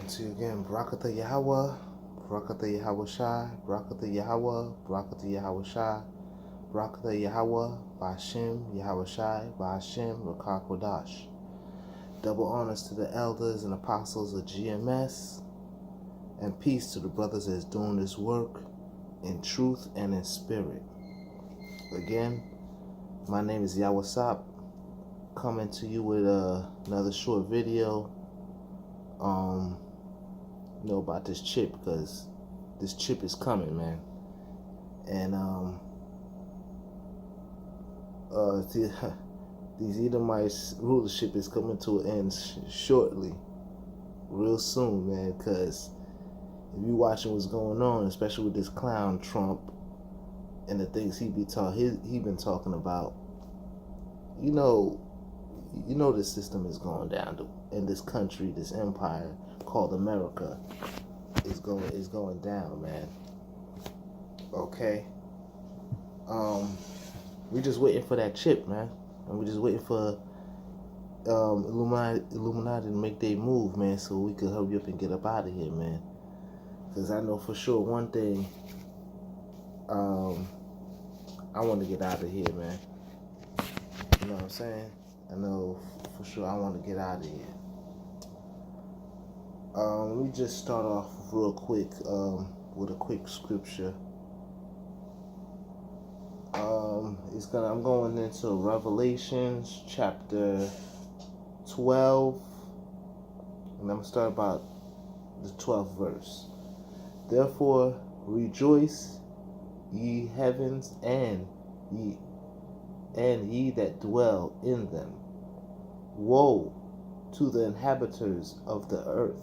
Once again, Barakatha Yahweh, Barakatha Yahweh Shai, Barakatha Yahweh, Barakatha Yahweh Shai, Barakatha Yahweh, Ba'ashem, Yahweh Shai, Ba'ashem, Rakah Kodash. Double honors to the elders and apostles of GMS, and peace to the brothers that's doing this work in truth and in spirit. Again, my name is Yahweh Sop, coming to you with another short video. About this chip, because this chip is coming, man. And these Edomites rulership is coming to an end shortly, real soon, man. Because if you watching what's going on, especially with this clown Trump and the things he been talking about, you know this system is going down, and this country, this empire called America, is going down, man. Okay. We just waiting for that chip, man, and we just waiting for Illuminati to make their move, man, so we could hurry up and get up out of here, man. Because I know for sure one thing, I want to get out of here, man. You know what I'm saying? I know for sure I want to get out of here. Let me just start off real quick with a quick scripture. I'm going into Revelations chapter 12, and I'm going to start about the 12th verse. Therefore rejoice, ye heavens, and ye that dwell in them. Woe to the inhabitants of the earth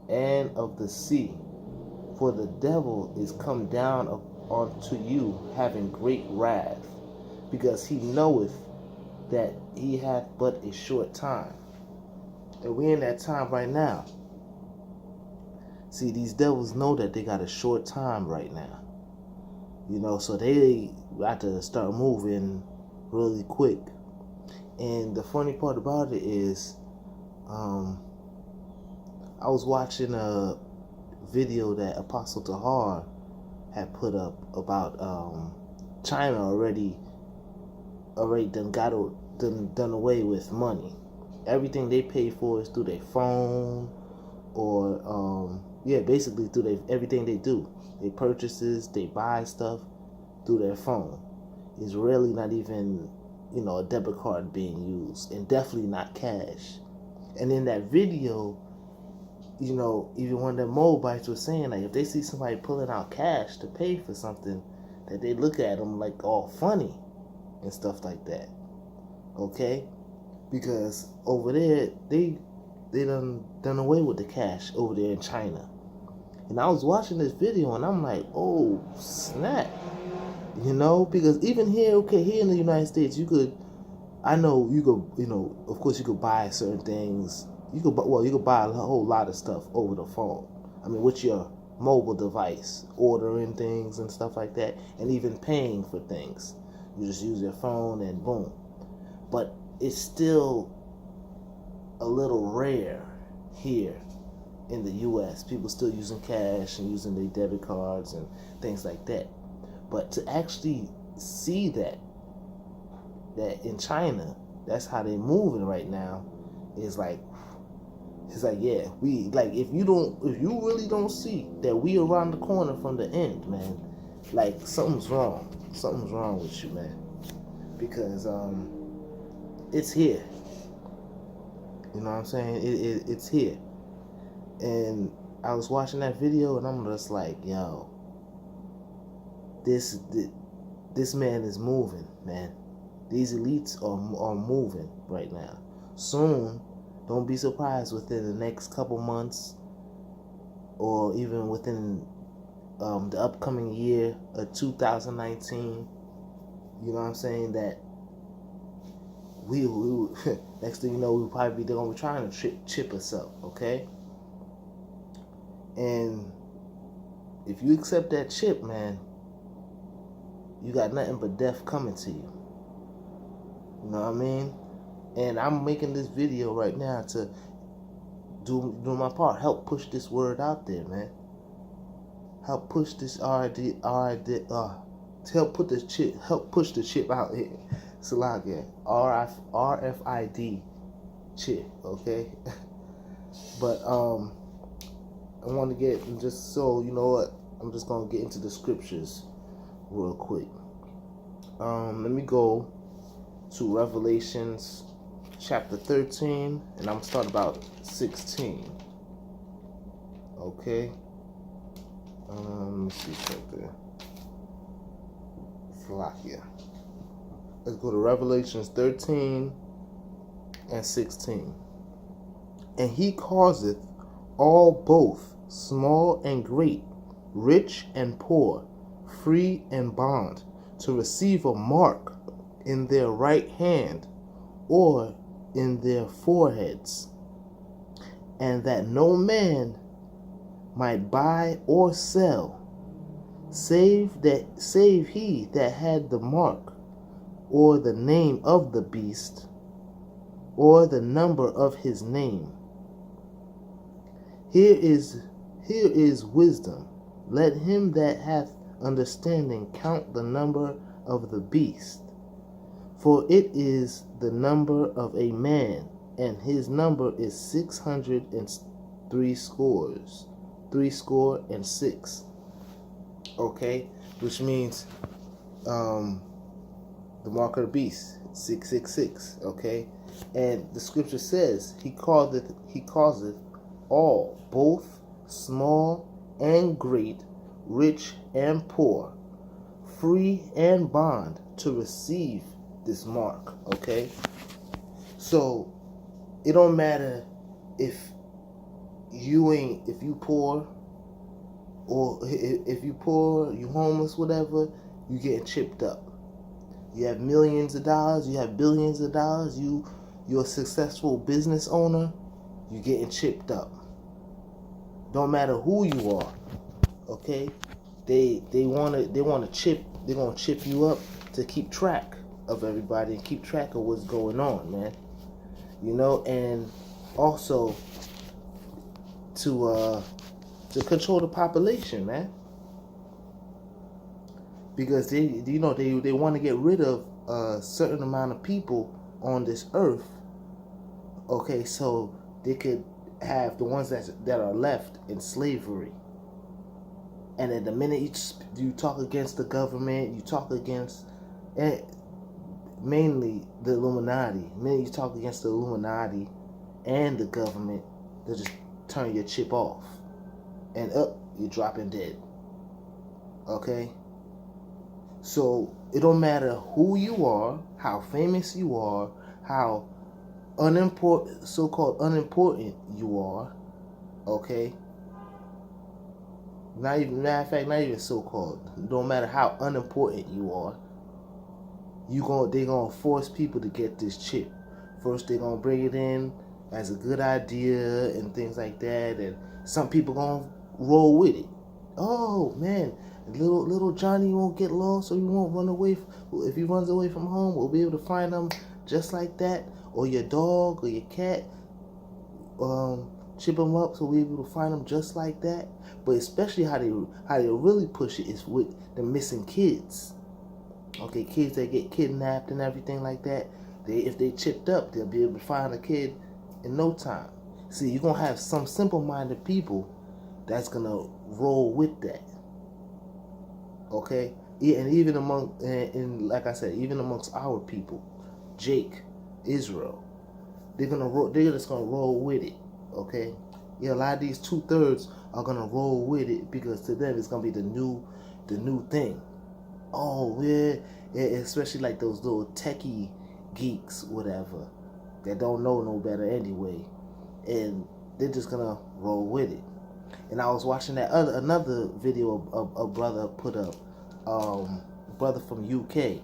and of the sea, for the devil is come down unto you, having great wrath, because he knoweth that he hath but a short time. And we're in that time right now. See, these devils know that they got a short time right now. So they got to start moving really quick. And the funny part about it is, I was watching a video that Apostle Tahar had put up about China already done away with money. Everything they pay for is through their phone, or basically through everything they do. They purchases, they buy stuff through their phone. It's really not even a debit card being used, and definitely not cash. And in that video, even one of the Moabites was saying, like, if they see somebody pulling out cash to pay for something, that they look at them like all funny and stuff like that. Okay? Because over there, they done away with the cash over there in China. And I was watching this video and I'm like, oh snap. Because even here in the United States, of course you could buy certain things. You could buy a whole lot of stuff over the phone. I mean, with your mobile device, ordering things and stuff like that, and even paying for things. You just use your phone and boom. But it's still a little rare here in the U.S. People still using cash and using their debit cards and things like that. But to actually see that in China, that's how they're moving right now, is like, yeah, if you really don't see that we around the corner from the end, man, like something's wrong with you, man, because it's here. You know what I'm saying? It's here. And I was watching that video and I'm just like, yo, this man is moving, man. These elites are moving right now. Soon, don't be surprised within the next couple months, or even within the upcoming year of 2019. You know what I'm saying? That we next thing you know, we'll probably be going to be trying to chip us up, okay? And if you accept that chip, man, you got nothing but death coming to you. You know what I mean? And I'm making this video right now to do my part. Help push this word out there, man. Help push this help push the chip out here. Salaga, RFID chip, okay? But I want to get, just so you know what, I'm just gonna get into the scriptures real quick. Let me go to Revelations chapter 13, and I'm gonna start about 16. Okay. Let me see something. Slovakia. Let's go to Revelations 13 and 16. And he causeth all both, small and great, rich and poor, free and bond, to receive a mark in their right hand or in their foreheads, and that no man might buy or sell, save he that had the mark, or the name of the beast, or the number of his name. Here is wisdom. Let him that hath understanding count the number of the beast, for it is the number of a man, and his number is 666. Okay, which means the mark of the beast, 666. Okay, and the scripture says he causeth all, both small and great, rich and poor, free and bond, to receive this mark. Okay, so it don't matter if you poor, or if you poor, you homeless, whatever, you getting chipped up. You have millions of dollars, you have billions of dollars, you're a successful business owner, you getting chipped up. Don't matter who you are, okay? They're gonna chip you up to keep track of everybody and keep track of what's going on, man. You know, and also to control the population, man. Because they want to get rid of a certain amount of people on this earth. Okay, so they could have the ones that are left in slavery. And then the minute you talk against the government, you talk against mainly the Illuminati. The minute you talk against the Illuminati and the government, they'll just turn your chip off. And you're dropping dead. Okay? So it don't matter who you are, how famous you are, how so-called unimportant you are, okay? Not even so-called. It don't matter how unimportant you are. They're gonna force people to get this chip. First, they're gonna bring it in as a good idea and things like that, and some people gonna roll with it. Oh man, little Johnny won't get lost, or he won't run away. If he runs away from home, we'll be able to find him just like that. Or your dog or your cat, chip him up so we'll be able to find him just like that. But especially how they really push it is with the missing kids. Okay, kids that get kidnapped and everything like that. If they chipped up, they'll be able to find a kid in no time. See, you're gonna have some simple-minded people that's gonna roll with that. Okay, yeah, and even like I said, even amongst our people, Jake, Israel, they're just gonna roll with it. Okay, yeah, a lot of these 2/3 are gonna roll with it because to them it's gonna be the new thing. Oh yeah, especially like those little techie geeks, whatever, that don't know no better anyway, and they're just gonna roll with it. And I was watching another video a brother put up, brother from UK.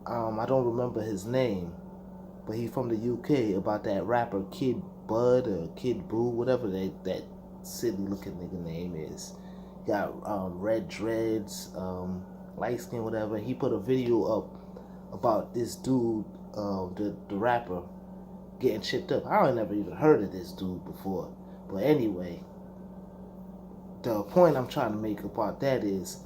I don't remember his name, but he from the UK, about that rapper Kid Bud or Kid Boo, whatever that silly looking nigga name is. He got red dreads, light skin, whatever. He put a video up about this dude, the rapper, getting chipped up. I never even heard of this dude before. But anyway, the point I'm trying to make about that is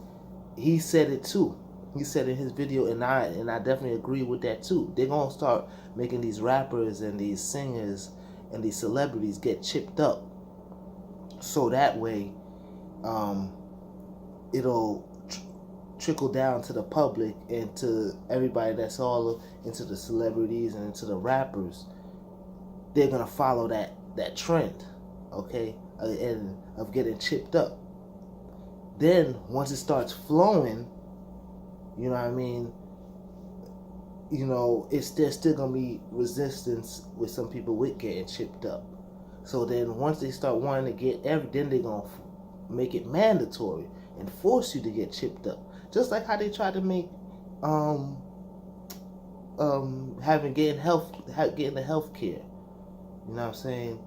he said it too. He said in his video, and I definitely agree with that too. They're gonna start making these rappers and these singers and these celebrities get chipped up, so that way, it'll trickle down to the public and to everybody that's all into the celebrities and into the rappers. They're gonna follow that trend, okay, and of getting chipped up. Then once it starts flowing, you know what I mean, you know, there's still gonna be resistance with some people with getting chipped up. So then once they start wanting to get then they're gonna make it mandatory and force you to get chipped up. Just like how they try to make getting the health care. You know what I'm saying?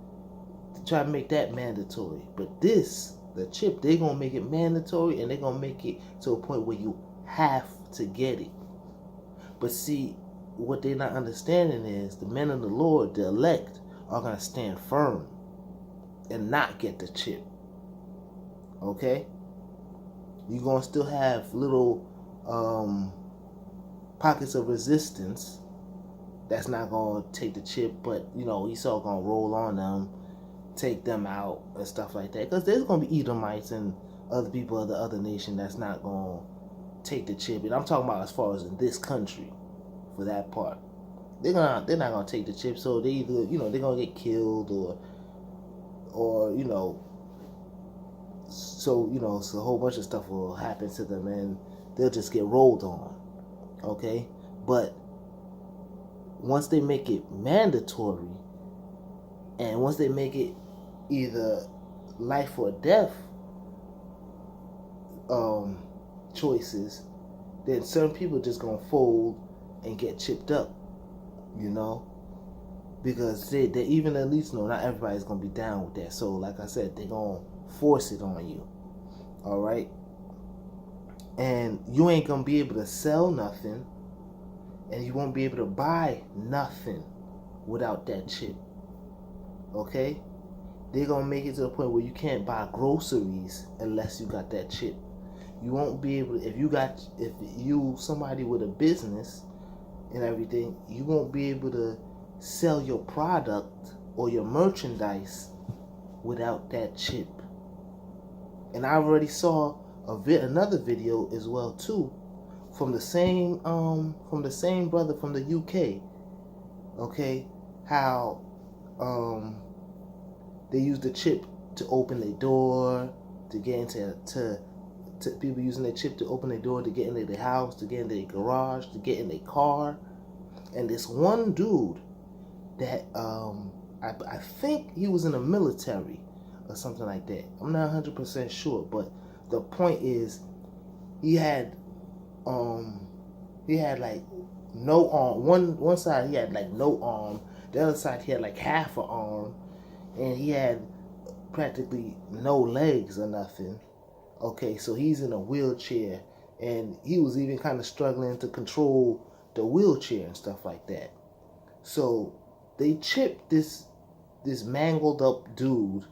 To try to make that mandatory. But the chip, they're gonna make it mandatory, and they're gonna make it to a point where you have to get it. But see, what they're not understanding is the men of the Lord, the elect, are gonna stand firm and not get the chip. Okay? You're gonna still have little pockets of resistance that's not gonna take the chip, but you know, Esau gonna roll on them, take them out and stuff like that. Because there's gonna be Edomites and other people of the other nation that's not gonna take the chip. And I'm talking about as far as in this country, for that part. They're not gonna take the chip, so they either, you know, they're gonna get killed or you know, so a whole bunch of stuff will happen to them and they'll just get rolled on. Okay? But once they make it mandatory, and once they make it either life or death choices, then certain people just gonna fold and get chipped up, you know, because they even at least know not everybody's gonna be down with that. So like I said, they're gonna force it on you. All right, and you ain't gonna be able to sell nothing, and you won't be able to buy nothing without that chip. Okay, they're gonna make it to the point where you can't buy groceries unless you got that chip. You won't be able to, if you somebody with a business and everything, you won't be able to sell your product or your merchandise without that chip. And I already saw another video as well too, from the same brother from the UK. Okay, how they use the chip to open their door, to get into to people using their chip to open their door, to get into their house, to get into their garage, to get in their car. And this one dude that I think he was in the military or something like that. I'm not 100% sure, but the point is he had like no arm. One side he had like no arm. The other side he had like half an arm, and he had practically no legs or nothing. Okay, so he's in a wheelchair, and he was even kind of struggling to control the wheelchair and stuff like that. So they chipped this mangled up dude,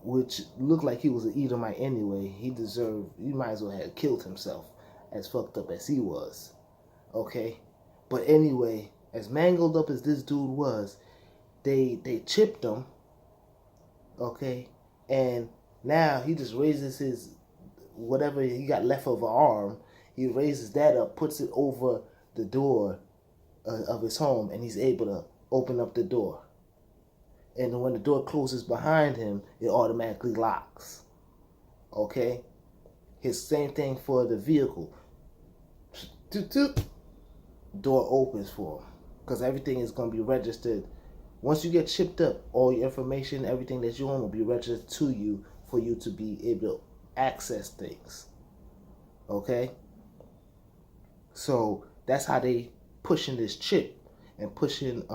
which looked like he was an Edomite anyway. He might as well have killed himself, as fucked up as he was. Okay, but anyway, as mangled up as this dude was, they chipped him. Okay, and now he just raises his whatever he got left of an arm. He raises that up, puts it over the door of his home, and he's able to open up the door. And when the door closes behind him, it automatically locks. Okay? His same thing for the vehicle. Door opens for him. Because everything is going to be registered. Once you get chipped up, all your information, everything that you own will be registered to you for you to be able to access things. Okay? So that's how they pushing this chip and pushing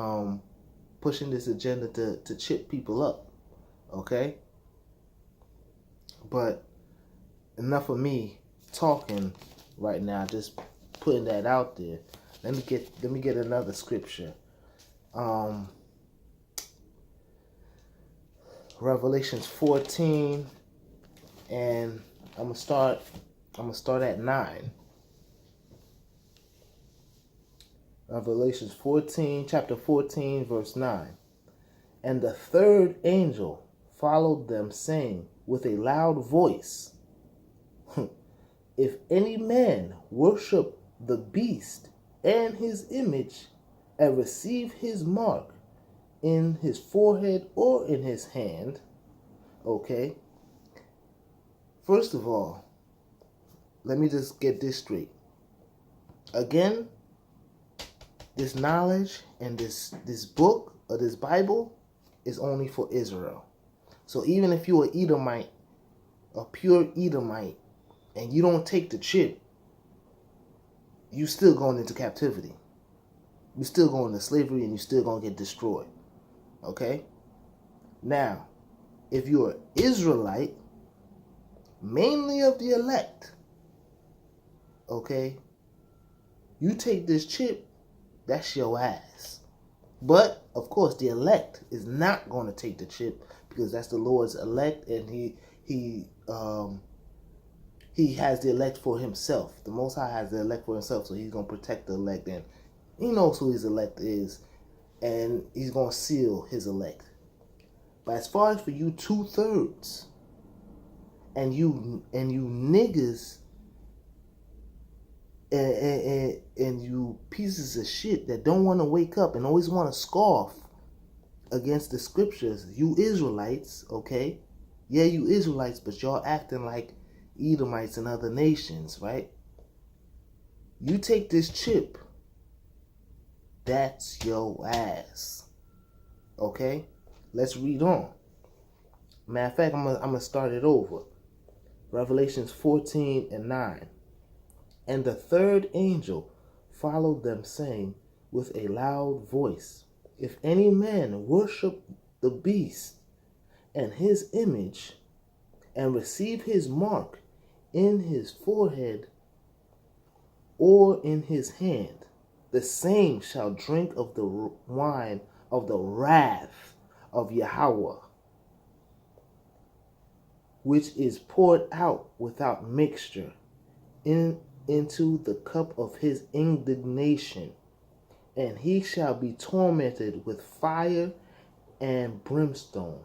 this agenda to chip people up. Okay? But enough of me talking right now, just putting that out there. Let me get another scripture. um, Revelations 14, and I'm gonna start at 9. Revelations 14, chapter 14, verse 9. And the third angel followed them, saying with a loud voice, if any man worship the beast and his image, and receive his mark in his forehead or in his hand. Okay. First of all, let me just get this straight. Again, this knowledge and this book or this Bible is only for Israel. So even if you're an Edomite, a pure Edomite, and you don't take the chip, you still going into captivity. You still going into slavery, and you still going to get destroyed. Okay? Now, if you're an Israelite, mainly of the elect, okay, you take this chip, that's your ass. But, of course, the elect is not going to take the chip, because that's the Lord's elect, and he has the elect for himself. The Most High has the elect for himself, so he's going to protect the elect, and he knows who his elect is, and he's going to seal his elect. But as far as for you 2/3, and you niggas, and you pieces of shit that don't want to wake up and always want to scoff against the scriptures, you Israelites, okay? Yeah, you Israelites, but y'all acting like Edomites and other nations, right? You take this chip, that's your ass. Okay? Let's read on. Matter of fact, I'm gonna start it over. Revelations 14 and 9. And the third angel followed them, saying with a loud voice, if any man worship the beast and his image, and receive his mark in his forehead or in his hand, the same shall drink of the wine of the wrath of Yahweh, which is poured out without mixture into the cup of his indignation, and he shall be tormented with fire and brimstone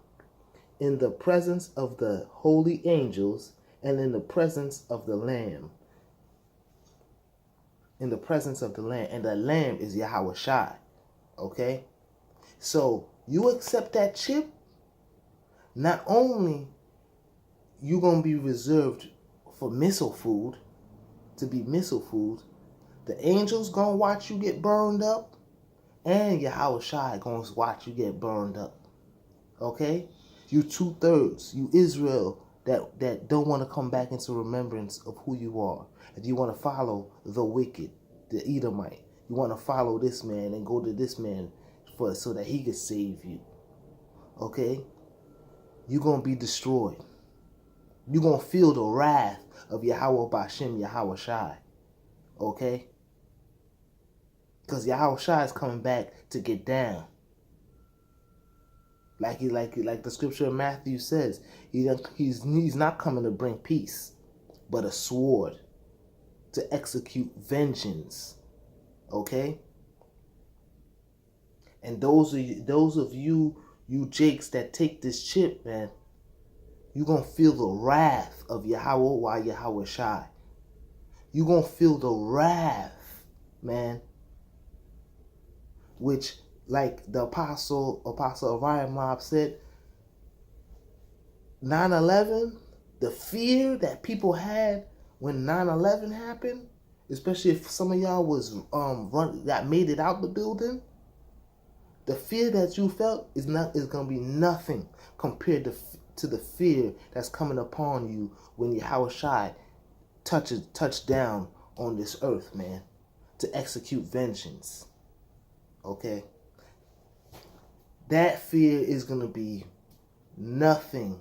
in the presence of the holy angels and in the presence of the Lamb. In the presence of the Lamb. And the Lamb is Yahweh Shai. Okay? So, you accept that chip, not only you going to be reserved for missile food, to be missile food, the angels going to watch you get burned up, and Yahweh Shai going to watch you get burned up. Okay? You 2/3, you Israel that don't want to come back into remembrance of who you are. If you want to follow the wicked, the Edomite, you want to follow this man and go to this man so that he could save you. Okay? You're going to be destroyed. You're going to feel the wrath of Yahweh Bashem, Yahweh Shai. Okay? Because Yahweh Shai is coming back to get down. Like the scripture in Matthew says, he's not coming to bring peace, but a sword to execute vengeance. Okay? And those of you jakes that take this chip, man, you're going to feel the wrath of Yahweh Yahweh Shai. You're going to feel the wrath, man, which, like the Apostle Orion Mob said, 9/11, the fear that people had when 9/11 happened, especially if some of y'all was that made it out the building, the fear that you felt is gonna be nothing compared to the fear that's coming upon you when Yahweh Shai touch down on this earth, man, to execute vengeance. Okay? That fear is gonna be nothing.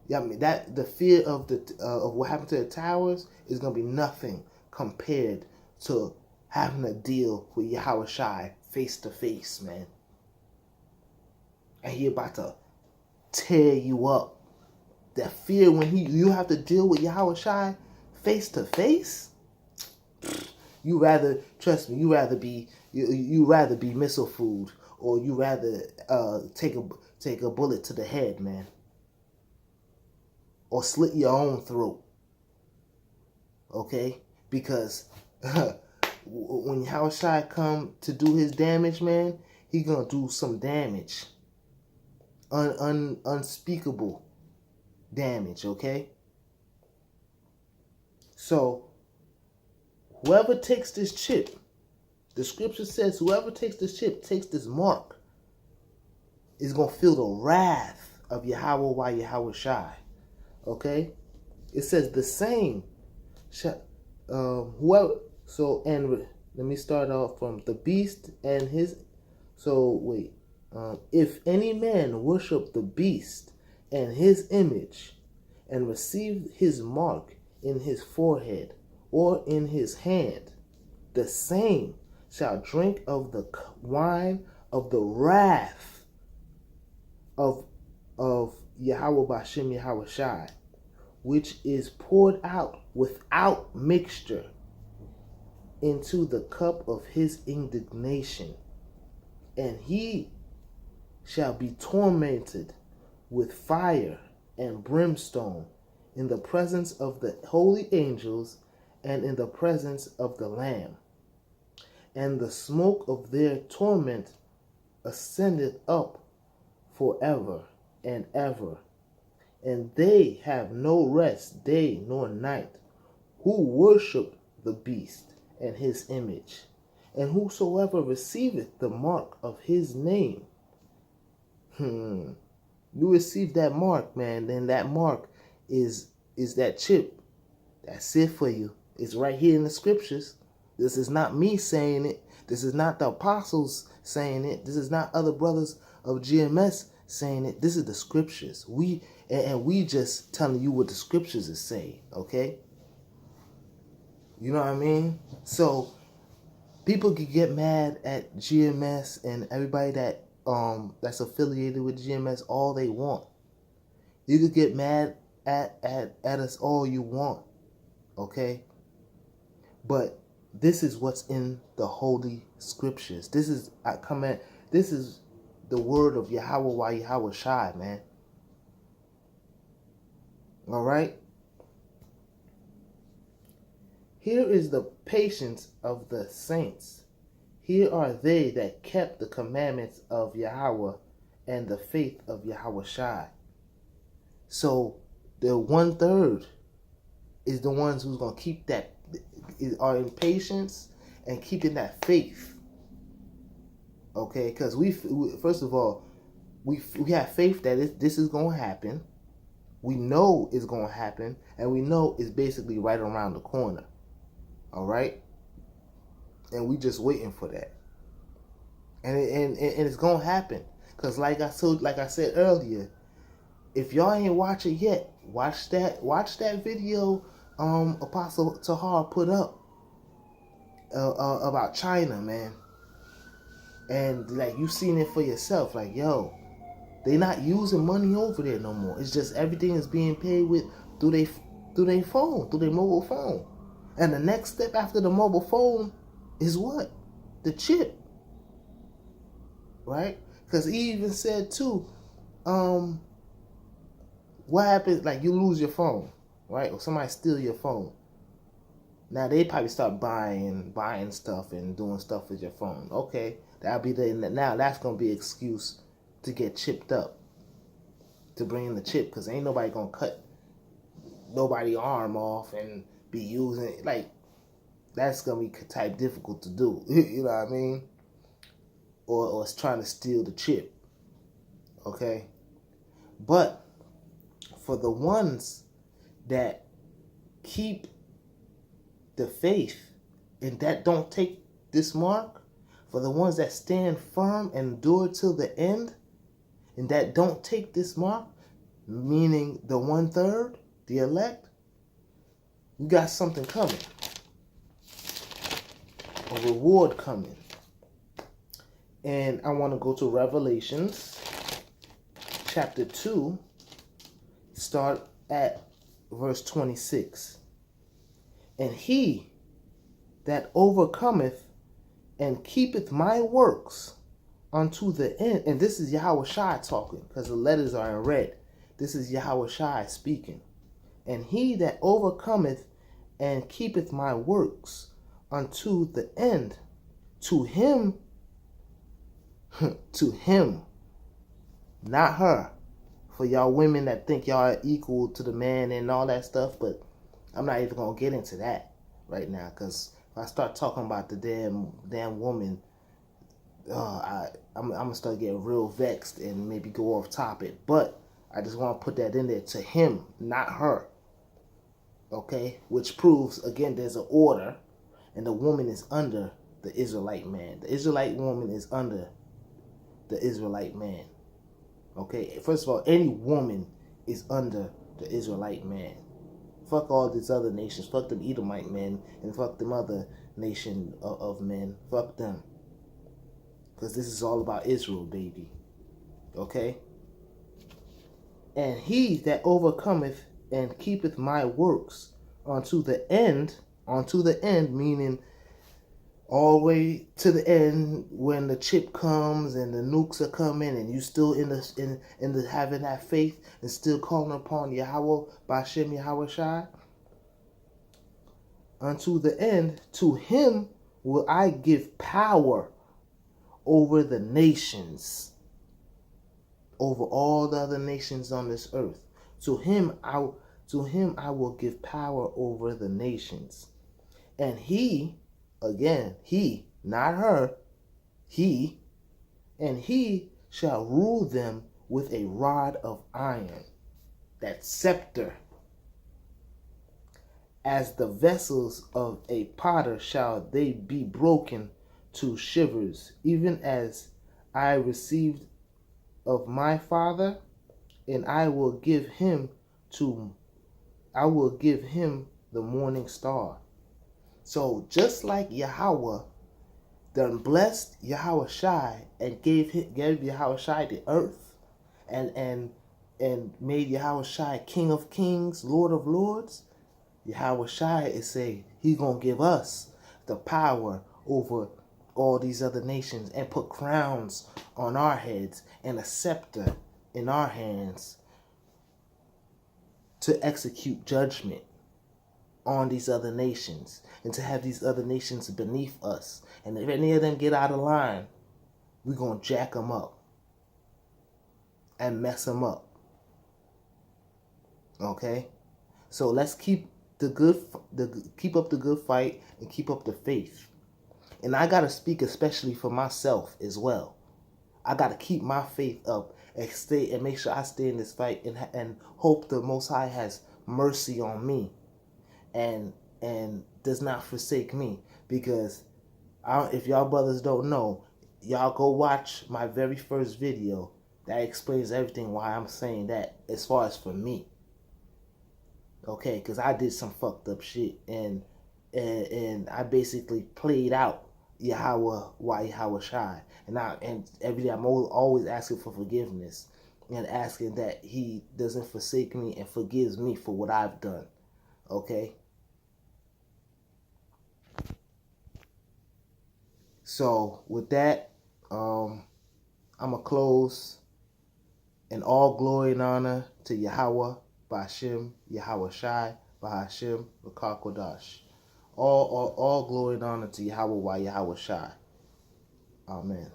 The fear of what happened to the towers is gonna be nothing compared to having to deal with Yahweh Shai face to face, man. And he about to tear you up. That fear when you have to deal with Yahweh Shai face to face. You rather, trust me, you rather be missile food, or you rather take a bullet to the head, man, or slit your own throat. Okay, because when Yahweh Shai come to do his damage, man, he gonna do some damage, unspeakable damage. Okay, so whoever takes this chip, the scripture says whoever takes this chip, takes this mark, is going to feel the wrath of Yahweh while Yahweh Shai. Okay? It says the same. Whoever. So, and let me start off from the beast and his. So, wait. If any man worship the beast and his image and receive his mark in his forehead or in his hand, the same shall drink of the wine of the wrath of Yahweh Bashem Yahweh Shai, which is poured out without mixture into the cup of his indignation, and he shall be tormented with fire and brimstone in the presence of the holy angels and in the presence of the Lamb. And the smoke of their torment ascendeth up forever and ever. And they have no rest day nor night, who worship the beast and his image. And whosoever receiveth the mark of his name, you receive that mark, man, then that mark is that chip. That's it for you. It's right here in the scriptures. This is not me saying it. This is not the apostles saying it. This is not other brothers of GMS saying it. This is the scriptures. We just telling you what the scriptures is saying, okay? You know what I mean? So people can get mad at GMS and everybody that's affiliated with GMS all they want. You could get mad at us all you want, okay? But this is what's in the holy scriptures. This is the word of Yahweh while Yahweh Shai, man. All right? Here is the patience of the saints. Here are they that kept the commandments of Yahweh and the faith of Yahweh Shai. So the 1/3 is the ones who's going to keep that, are in patience and keeping that faith. Okay, because we first of all, we have faith that this is going to happen. We know it's going to happen, and we know it's basically right around the corner. All right, and we just waiting for that, and it's going to happen. Because like I said earlier, if y'all ain't watch it yet, watch that video Apostle Tahar put up about China, man. And like you seen it for yourself, like yo, they not using money over there no more. It's just everything is being paid with through their phone, through their mobile phone. And the next step after the mobile phone is what? The chip. Right? Because he even said too, what happens, like you lose your phone, right? Or somebody steal your phone. Now they probably start buying stuff and doing stuff with your phone. Okay, that'll be now that's gonna be an excuse to get chipped up, to bring in the chip, because ain't nobody gonna cut nobody arm off and be using it. Like, that's gonna be type difficult to do. You know what I mean? Or it's trying to steal the chip. Okay, but for the ones that keep the faith and that don't take this mark, for the ones that stand firm and endure till the end and that don't take this mark, meaning the 1/3, the elect, you got something coming. a reward coming. And I want to go to Revelations chapter 2, start at verse 26. And he that overcometh and keepeth my works unto the end. And this is Yahweh Shai talking, because the letters are in red. This is Yahweh Shai speaking. And he that overcometh and keepeth my works unto the end, to him, to him, not her. For y'all women that think y'all are equal to the man and all that stuff, but I'm not even gonna get into that right now, because if I start talking about the damn woman, I'm gonna start getting real vexed and maybe go off topic. But I just want to put that in there, to him, not her. Okay, which proves again there's an order, and the woman is under the Israelite man. The Israelite woman is under the Israelite man. Okay, first of all, any woman is under the Israelite man. Fuck all these other nations. Fuck them Edomite men and fuck them other nation of men. Fuck them. Because this is all about Israel, baby. Okay? And he that overcometh and keepeth my works unto the end, meaning all the way to the end, when the chip comes and the nukes are coming and you still in the having that faith and still calling upon Yahweh Bashem Yahweh Shai, unto the end, to him will I give power over the nations, over all the other nations on this earth. To him I will give power over the nations. And he, again, he, not her, he, and he shall rule them with a rod of iron, that scepter. As the vessels of a potter shall they be broken to shivers, even as I received of my Father, and I will give him the morning star. So just like Yahweh done blessed Yahweh Shai and gave Yahweh Shai the earth and made Yahweh Shai King of Kings, Lord of Lords, Yahweh Shai is saying he's gonna give us the power over all these other nations and put crowns on our heads and a scepter in our hands to execute judgment on these other nations and to have these other nations beneath us. And if any of them get out of line, we're going to jack them up and mess them up. Okay? So let's keep keep up the good fight and keep up the faith. And I got to speak especially for myself as well. I got to keep my faith up and make sure I stay in this fight and hope the Most High has mercy on me and does not forsake me. Because if y'all brothers don't know, y'all go watch my very first video that explains everything why I'm saying that as far as for me. Okay, because I did some fucked up shit and I basically played out Yahweh Shai, and every day I'm always asking for forgiveness and asking that he doesn't forsake me and forgives me for what I've done. Okay. So with that, I'm gonna close. And all glory and honor to Yahweh Bashem Yahweh Shai Bahashem Rakakodash. All glory and honor to Yahweh Shai. Amen.